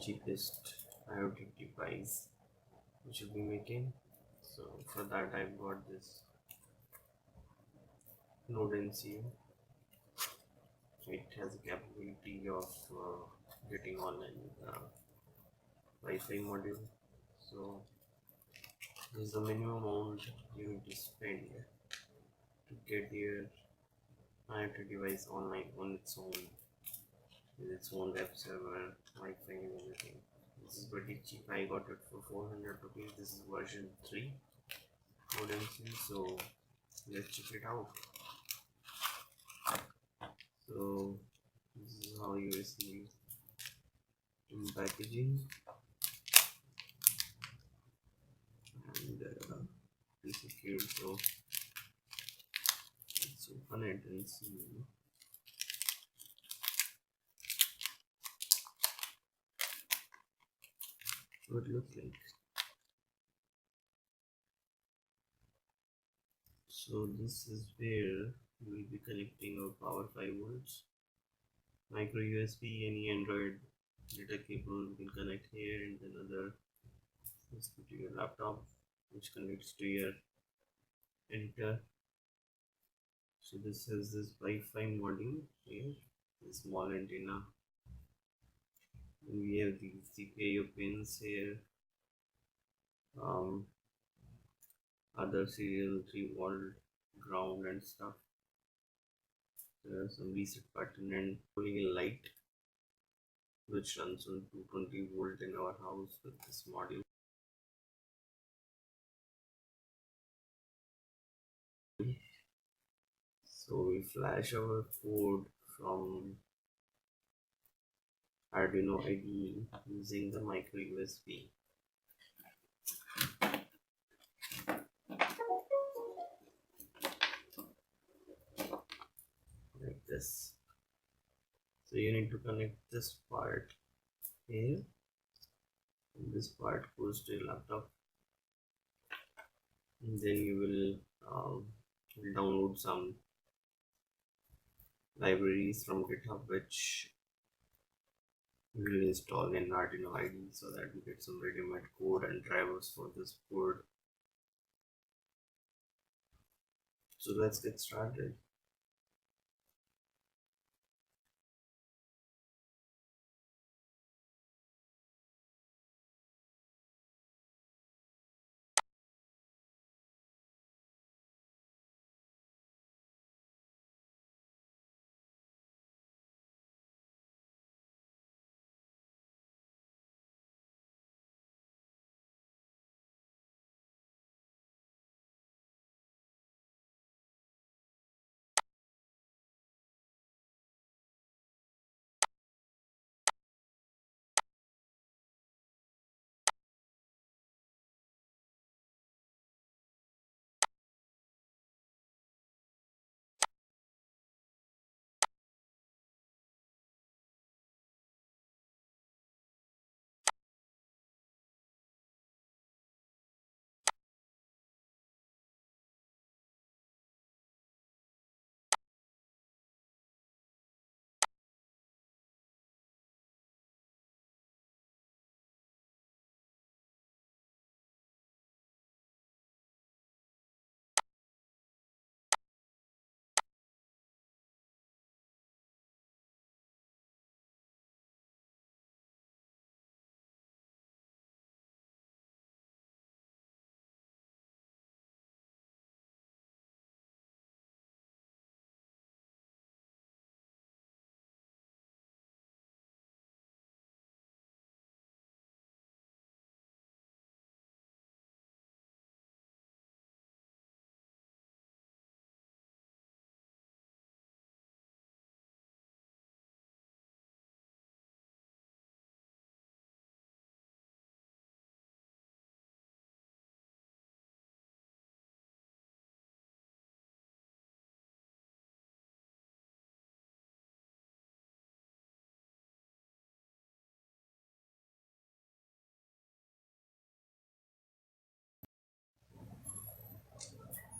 cheapest IoT device which will be making. So for that I got this nodmcu. It has a capability of getting online Wi-Fi module. So this is the minimum amount you need to spend to get your IoT device online on its own, with its own web server, Wi-Fi and everything. This is pretty cheap. I got it for 400 rupees. This is version 3 nodmcu. So let's check it out. So this is how you receive in packaging, and be secured. So let's open it and see what it looks like. So this is where we will be connecting our power 5 volts, micro USB, any Android data cable you can connect here, and another is to your laptop, which connects to your editor. So this has this Wi-Fi module here, the small antenna. And we have these GPIO pins here, other serial 3-volt ground and stuff. There's some reset button and pulling a light which runs on 220 volt in our house with this module. So we flash our code from Arduino IDE using the micro USB. Like this. So you need to connect this part here, and this part goes to your laptop, and then you will download some libraries from GitHub which we will install in Arduino IDE so that we get some ready-made code and drivers for this board. So let's get started.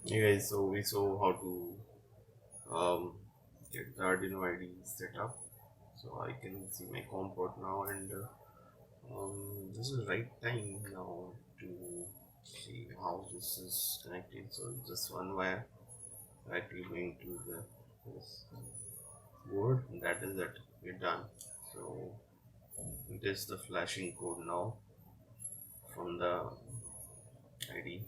Okay, guys, so we saw how to get the Arduino IDE set up. So I can see my COM port now, and This is right time now to see how this is connected. So just one wire directly going to the this board. That is it. We're done. So it is the flashing code now from the ID.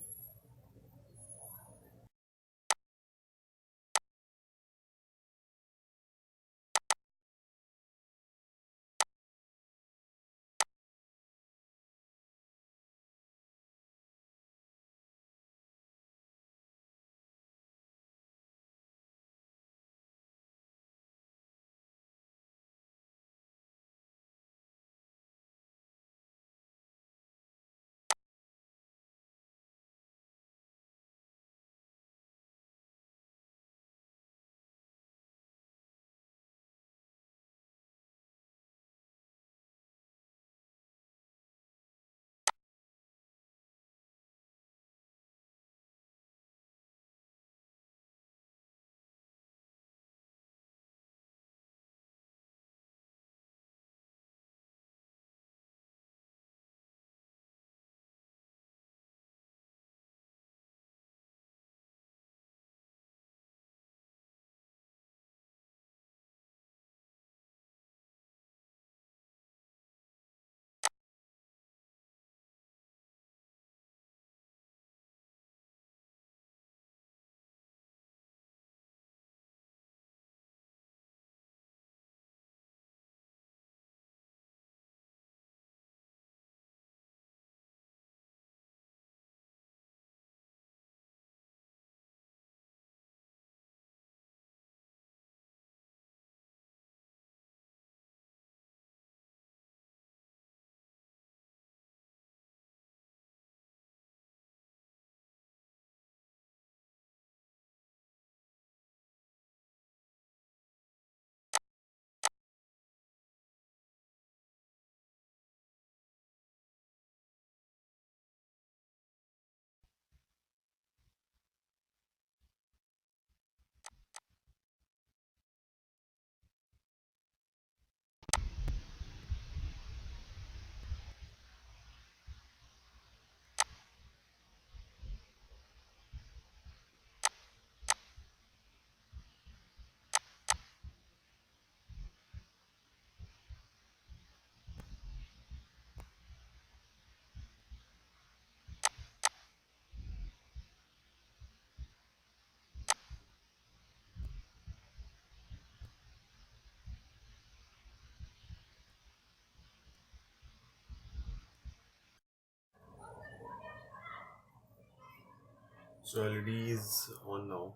So LED is on now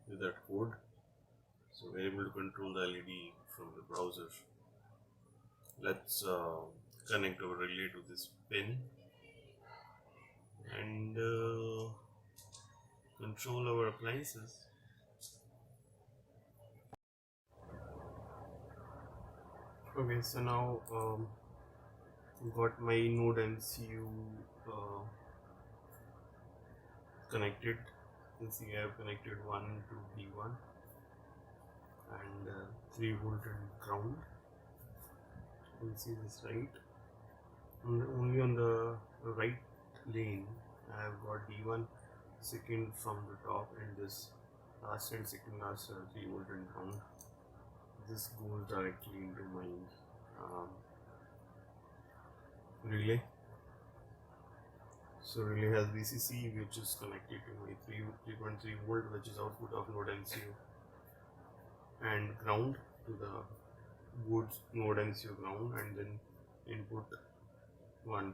with that code. So we're able to control the LED from the browser. Let's connect our relay to this pin and control our appliances. Okay, so now got my node MCU connected. You can see I have connected one to D1 and 3 volt and ground. You can see this right. Only on the right lane I have got D1 second from the top and this last and second last 3 volt and ground. This goes directly into my relay. So relay has VCC which is connected to my 3.3 volt, which is output of node MCU, and ground to the board's node MCU ground, and then input 1.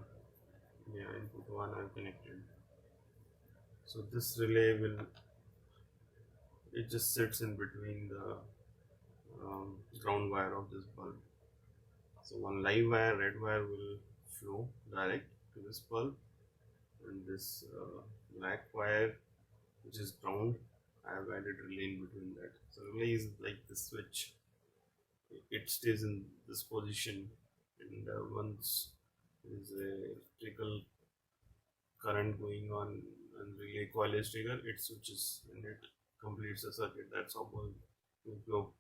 Yeah, input 1 I have connected. So this relay it just sits in between the ground wire of this bulb. So one live wire, red wire, will flow direct to this bulb, and this black wire, which is ground, I have added relay in between that. So relay is like the switch. It stays in this position, and once there is a electrical current going on and relay coil is triggered, it switches and it completes the circuit. That's how bulb will flow.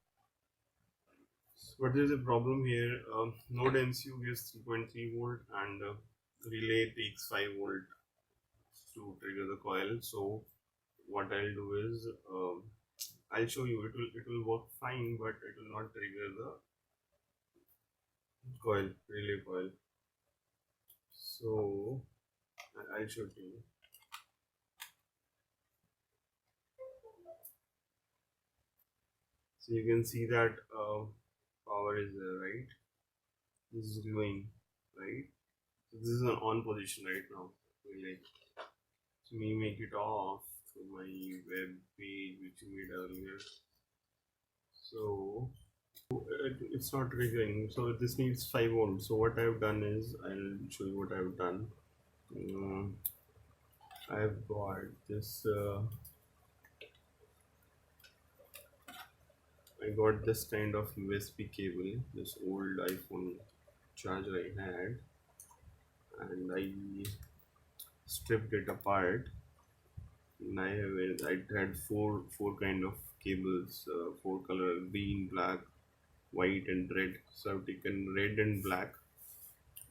But there's a problem here. nodmcu gives 3.3 volt and relay takes 5 volt to trigger the coil. So what I'll do is I'll show you. It will work fine, but it will not trigger the relay coil. So I'll show it to you. So you can see that power is there, right? This is glowing, right? So this is an on position right now. Like, so me make it off to my web page which we made earlier. So it's not triggering. So this needs 5 volts. So what I've done is I'll show you what I've done. I've got this. I got this kind of USB cable, this old iPhone charger I had, and I stripped it apart. And I had four kind of cables, 4 color: green, black, white, and red. So I've taken red and black.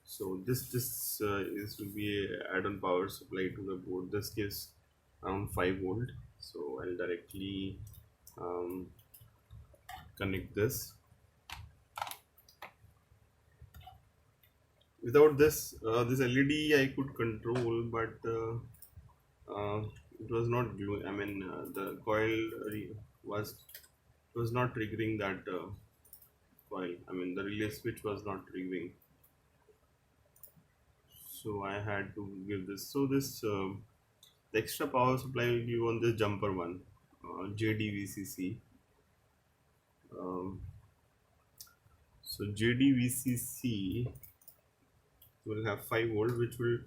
So this is will be a add-on power supply to the board. This gives around 5 volt. So I'll directly connect this. Without this LED I could control, but it was not glowing. I mean, the coil was not triggering that coil. I mean, the relay switch was not triggering. So I had to give this. So this the extra power supply will be on this jumper one, JDVCC. So JDVCC will have 5 volt, which will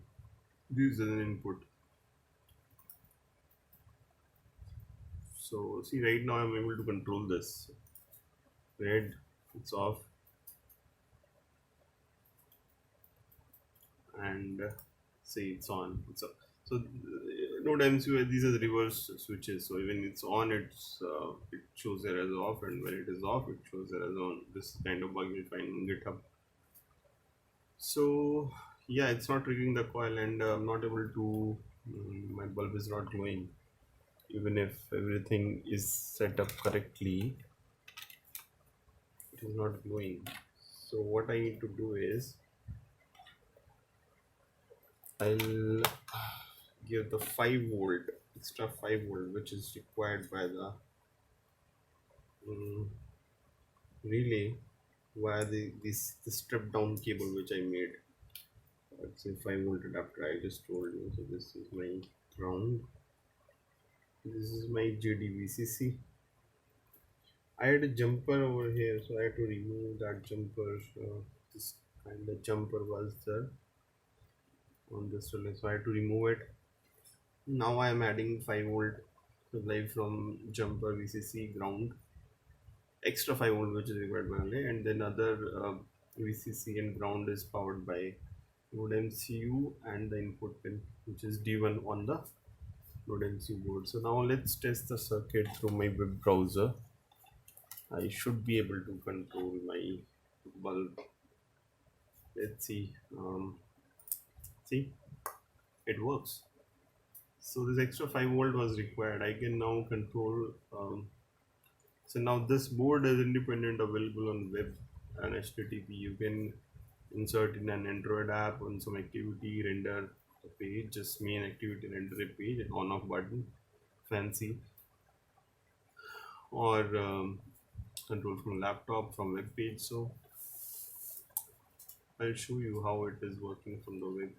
use as an input. So see, right now I'm able to control this. Red, it's off, and see, it's on. It's up. So nodmcu, these are the reverse switches. So when it's on, it shows there as off, and when it is off, it shows there as on. This kind of bug you'll find on GitHub. So yeah, it's not triggering the coil, and I'm not able to. My bulb is not glowing, even if everything is set up correctly. It is not glowing. So what I need to do is I'll give the 5 volt, extra 5 volt, which is required by the relay via this stripped down cable which I made. It's a 5 volt adapter I just told you. So this is my ground. This is my JDVCC. I had a jumper over here, so I had to remove that jumper. This kind of jumper was there on this relay, so I had to remove it. Now I am adding 5 volt supply from jumper VCC ground, extra 5 volt which is required by relay, and then other VCC and ground is powered by nodmcu and the input pin which is D1 on the nodmcu board. So now let's test the circuit through my web browser. I should be able to control my bulb. Let's see. See, it works. So this extra 5 volt was required. I can now control. So now this board is independent, available on web and HTTP. You can insert in an Android app on some activity, render a page, just main activity, render a page, and on off button, fancy, or control from laptop, from web page. So I'll show you how it is working from the web.